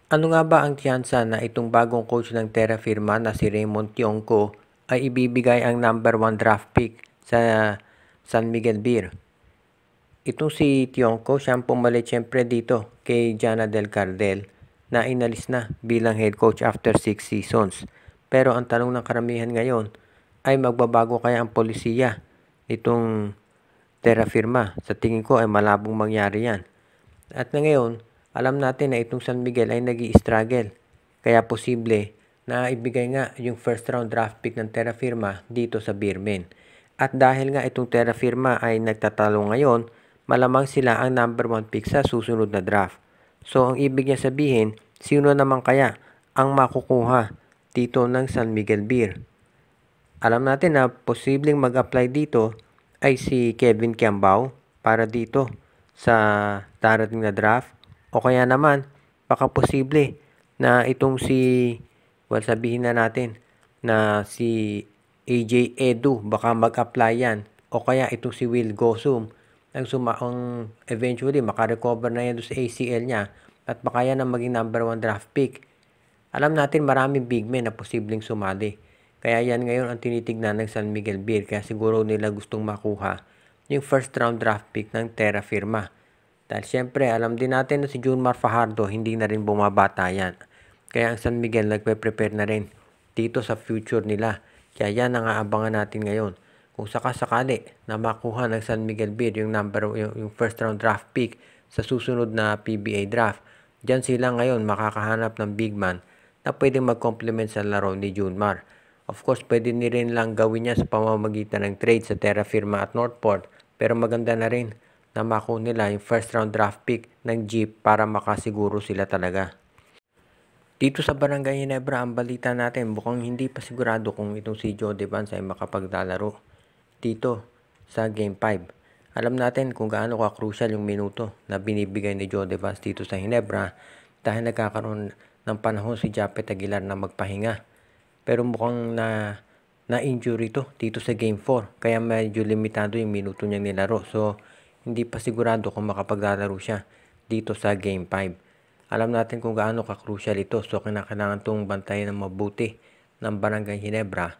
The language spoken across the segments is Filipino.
Ano nga ba ang tiyansa na itong bagong coach ng Terra Firma na si Raymond Tionco ay ibibigay ang number 1 draft pick sa San Miguel Beer? Itong si Tionco, siyang pumalit siyempre dito kay Jana Del Cardel na inalis na bilang head coach after 6 seasons. Pero ang tanong ng karamihan ngayon ay magbabago kaya ang polisiya nitong Terra Firma? Sa tingin ko ay malabong mangyari yan. At ngayon, alam natin na itong San Miguel ay nag-i-struggle. Kaya posible na ibigay nga yung first round draft pick ng Terra Firma dito sa Beermen. At dahil nga itong Terra Firma ay nagtatalo ngayon, malamang sila ang number 1 pick sa susunod na draft. So ang ibig niya sabihin, sino naman kaya ang makukuha dito ng San Miguel Beer? Alam natin na posibleng mag-apply dito ay si Kevin Kiambao para dito sa darating na draft, o kaya naman baka posible na itong sabihin na natin na si AJ Edu baka mag-apply yan, o kaya itong si Will Gosum ang eventually makarecover na yan sa ACL niya at baka yan ang maging number 1 draft pick. Alam natin maraming big men na posibleng sumali. Kaya yan ngayon ang tinitignan ng San Miguel Beer. Kaya siguro nila gustong makuha yung first round draft pick ng Terra Firma. Dahil syempre alam din natin na si Junmar Fajardo hindi na rin bumabata yan. Kaya ang San Miguel nagpe-prepare na rin dito sa future nila. Kaya yan ang aabangan natin ngayon. Kung sakasakali na makuha ng San Miguel Beer yung first round draft pick sa susunod na PBA draft, diyan sila ngayon makakahanap ng big man na pwedeng mag-complement sa laro ni Junmar. Of course, pwede ni rin lang gawin niya sa pamamagitan ng trade sa Terra Firma at Northport, pero maganda na rin na makuha nila yung first round draft pick ng Jeep para makasiguro sila talaga. Dito sa Barangay Ginebra, ang balita natin mukhang hindi pa sigurado kung itong si Joe Devance ay makapaglalaro dito sa Game 5. Alam natin kung gaano ka-crucial yung minuto na binibigay ni Joe Devance dito sa Ginebra dahil nagkakaroon ng panahon si Japet Aguilar na magpahinga. Pero mukhang na-injury to dito sa Game 4 kaya medyo limitado yung minuto niyang nilaro. So hindi pa sigurado kung makapaglalaro siya dito sa Game 5. Alam natin kung gaano ka-crucial ito, so kinakailangan itong bantayan ng mabuti ng Barangay Ginebra.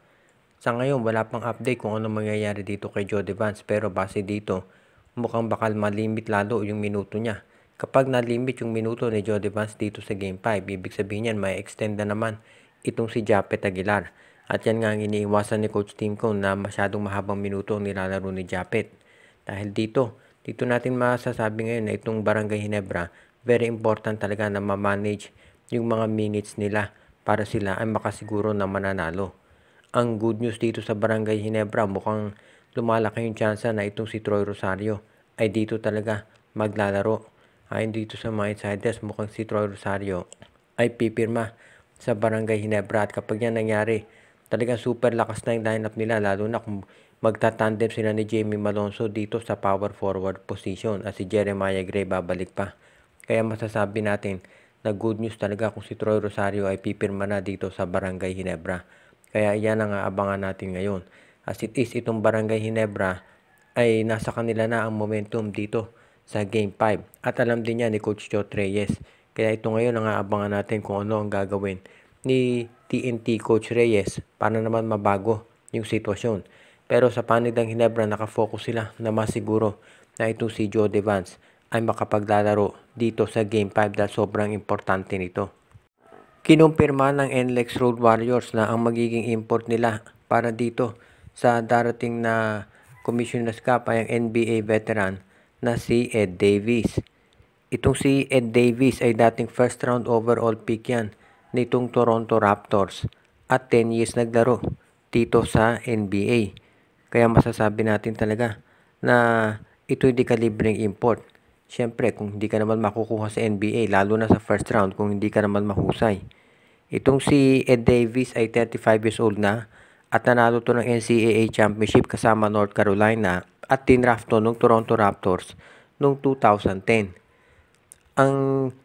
Sa ngayon, wala pang update kung ano mangyayari dito kay Joe Devance, pero base dito, mukhang bakal malimit lalo yung minuto niya. Kapag nalimit yung minuto ni Joe Devance dito sa Game 5, ibig sabihin yan, may extend na naman itong si Japet Aguilar. At yan nga ang iniiwasan ni Coach Tim Cone na masyadong mahabang minuto ang nilalaro ni Japet. Dahil dito natin masasabi ngayon na itong Barangay Ginebra, very important talaga na ma-manage yung mga minutes nila para sila ay makasiguro na mananalo. Ang good news dito sa Barangay Ginebra, mukhang lumalaki yung tsansa na itong si Troy Rosario ay dito talaga maglalaro. Ayon dito sa mga insiders, mukhang si Troy Rosario ay pipirma sa Barangay Ginebra, at kapag yan nangyari, talagang super lakas na yung lineup nila, lalo na kung magtatandem sila ni Jamie Malonzo dito sa power forward position at si Jeremiah Gray babalik pa. Kaya masasabi natin na good news talaga kung si Troy Rosario ay pipirma na dito sa Barangay Ginebra. Kaya yan ang aabangan natin ngayon. As it is, itong Barangay Ginebra ay nasa kanila na ang momentum dito sa Game 5. At alam din niya ni Coach Joe Reyes. Kaya ito ngayon ang aabangan natin kung ano ang gagawin ni TNT Coach Reyes para naman mabago yung sitwasyon. Pero sa panig ng Ginebra, nakafocus sila na masiguro na itong si Joe Devance ay makapaglalaro dito sa Game 5 dahil sobrang importante nito. Kinumpirma ng NLEX Road Warriors na ang magiging import nila para dito sa darating na Commissioner's Cup ay ang NBA veteran na si Ed Davis. Itong si Ed Davis ay dating first round overall pick yan nitong Toronto Raptors at 10 years naglaro dito sa NBA. Kaya masasabi natin talaga na ito hindi kalibreng import. Siyempre, kung hindi ka naman makukuha sa NBA, lalo na sa first round, kung hindi ka naman mahusay. Itong si Ed Davis ay 35 years old na at nanalo to ng NCAA Championship kasama North Carolina at tinraft to ng Toronto Raptors noong 2010. Ang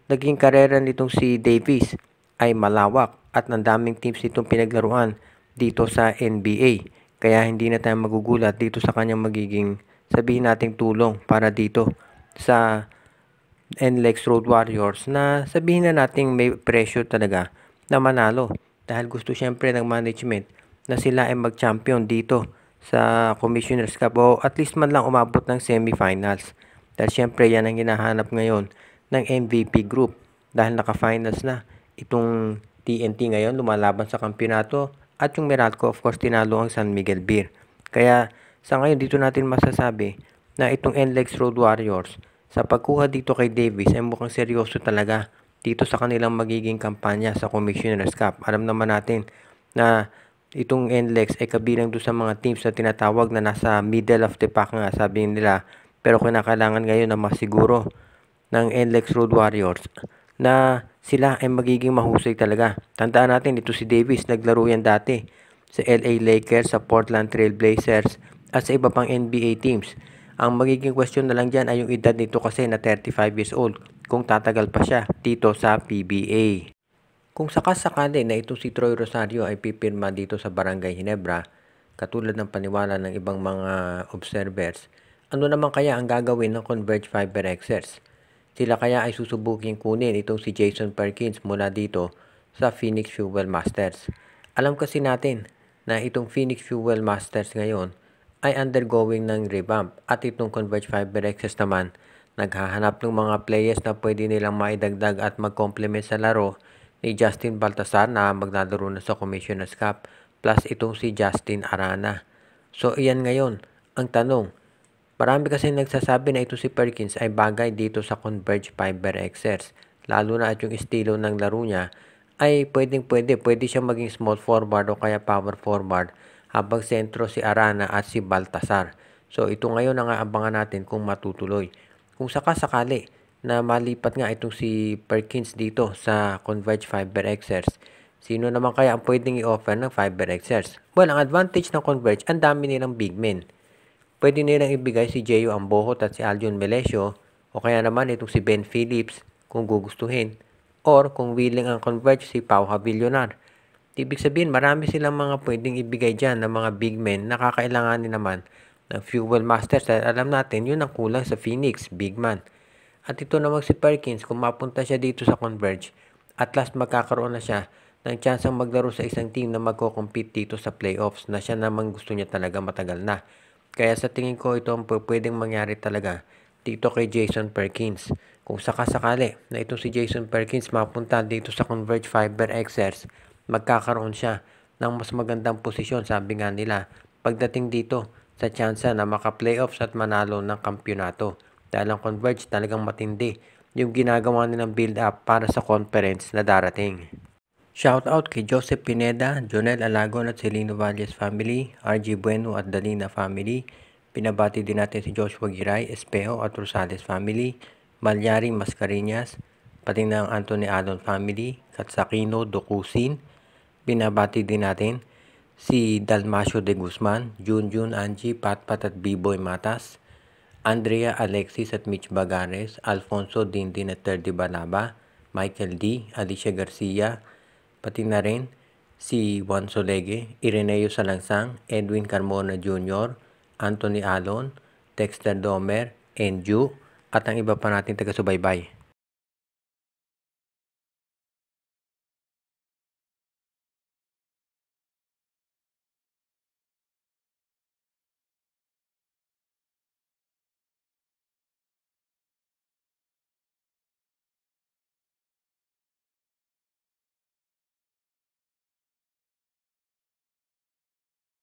naging karera nitong si Davis ay malawak at ang daming teams nitong pinaglaruan dito sa NBA. Kaya hindi na tayo magugulat dito sa kanyang magiging, sabihin nating, tulong para dito sa NLEX Road Warriors na sabihin na nating may pressure talaga na manalo dahil gusto syempre ng management na sila ay mag-champion dito sa Commissioner's Cup o at least man lang umabot ng semifinals. Dahil syempre yan ang hinahanap ngayon ng MVP group dahil naka-finals na itong TNT ngayon lumalaban sa kampiyonato at yung Meralco of course tinalo ang San Miguel Beer. Kaya sa ngayon dito natin masasabi na itong NLEX Road Warriors sa pagkuha dito kay Davis ay mukhang seryoso talaga dito sa kanilang magiging kampanya sa Commissioner's Cup. Alam naman natin na itong NLEX ay kabilang doon sa mga teams na tinatawag na nasa middle of the pack nga sabi nila. Pero kinakailangan ngayon na masiguro ng NLEX Road Warriors na sila ay magiging mahusay talaga. Tandaan natin, ito si Davis, naglaro yan dati sa LA Lakers, sa Portland Trail Blazers, at sa iba pang NBA teams. Ang magiging question na lang dyan ay yung edad nito kasi na 35 years old, kung tatagal pa siya dito sa PBA. Kung sakasakali na itong si Troy Rosario ay pipirma dito sa Barangay Ginebra, katulad ng paniwala ng ibang mga observers, ano naman kaya ang gagawin ng Converge Fiber Xers? Sila kaya ay susubuking kunin itong si Jason Perkins mula dito sa Phoenix Fuel Masters. Alam kasi natin na itong Phoenix Fuel Masters ngayon ay undergoing ng revamp at itong Converge Fiber Xers naman naghahanap ng mga players na pwede nilang maidagdag at mag-complement sa laro ni Justin Baltasar na maglalaro na sa Commissioner's Cup plus itong si Justin Arana. So iyan ngayon ang tanong. Marami kasi nagsasabi na ito si Perkins ay bagay dito sa Converge Fiber Xers. Lalo na at yung estilo ng laro niya ay pwede siya maging small forward o kaya power forward habang sentro si Arana at si Baltasar. So ito ngayon ang aabangan natin kung matutuloy. Kung sakasakali na malipat nga itong si Perkins dito sa Converge Fiber Xers, sino naman kaya ang pwedeng i-offer ng Fiber Xers? Well, ang advantage ng Converge, ang dami nilang big men. Pwede nilang ibigay si Jeyo Ambohot at si Aljon Melesio o kaya naman itong si Ben Phillips kung gugustuhin. Or kung willing ang Converge si Pau Havillonar. Ibig sabihin marami silang mga pwedeng ibigay dyan ng mga big men na kakailanganin naman ng Fuel Masters. Dahil alam natin yun ang kulang sa Phoenix, big man. At ito naman si Perkins kung mapunta siya dito sa Converge at last magkakaroon na siya ng chansang maglaro sa isang team na magko-compete dito sa playoffs na siya naman gusto niya talaga matagal na. Kaya sa tingin ko ito ang pwedeng mangyari talaga dito kay Jason Perkins. Kung sakasakali na itong si Jason Perkins mapunta dito sa Converge Fiber Xers, magkakaroon siya ng mas magandang posisyon sabi nga nila pagdating dito sa tsansa na maka-playoffs at manalo ng kampyonato. Dahil ang Converge talagang matindi yung ginagawa nilang build-up para sa conference na darating. Shoutout kay Joseph Pineda, Jonel Alagon at Celino Valles family, RG Bueno at Dalina family. Pinabati din natin si Joshua Giray, Espejo at Rosales family, Malyaring Mascareñas, pati ng Anthony Alon family, Katsakino Dokusin. Pinabati din natin si Dalmacio de Guzman, Junjun Angie, Patpat at Biboy Matas, Andrea Alexis at Mitch Bagares, Alfonso Dindin at Terdi Balaba, Michael D, Alicia Garcia, pati na rin si Juan Solegue, Ireneo Salangsang, Edwin Carmona Jr., Anthony Alon, Dexter Domer, Enju, at ang iba pa nating taga-subaybay.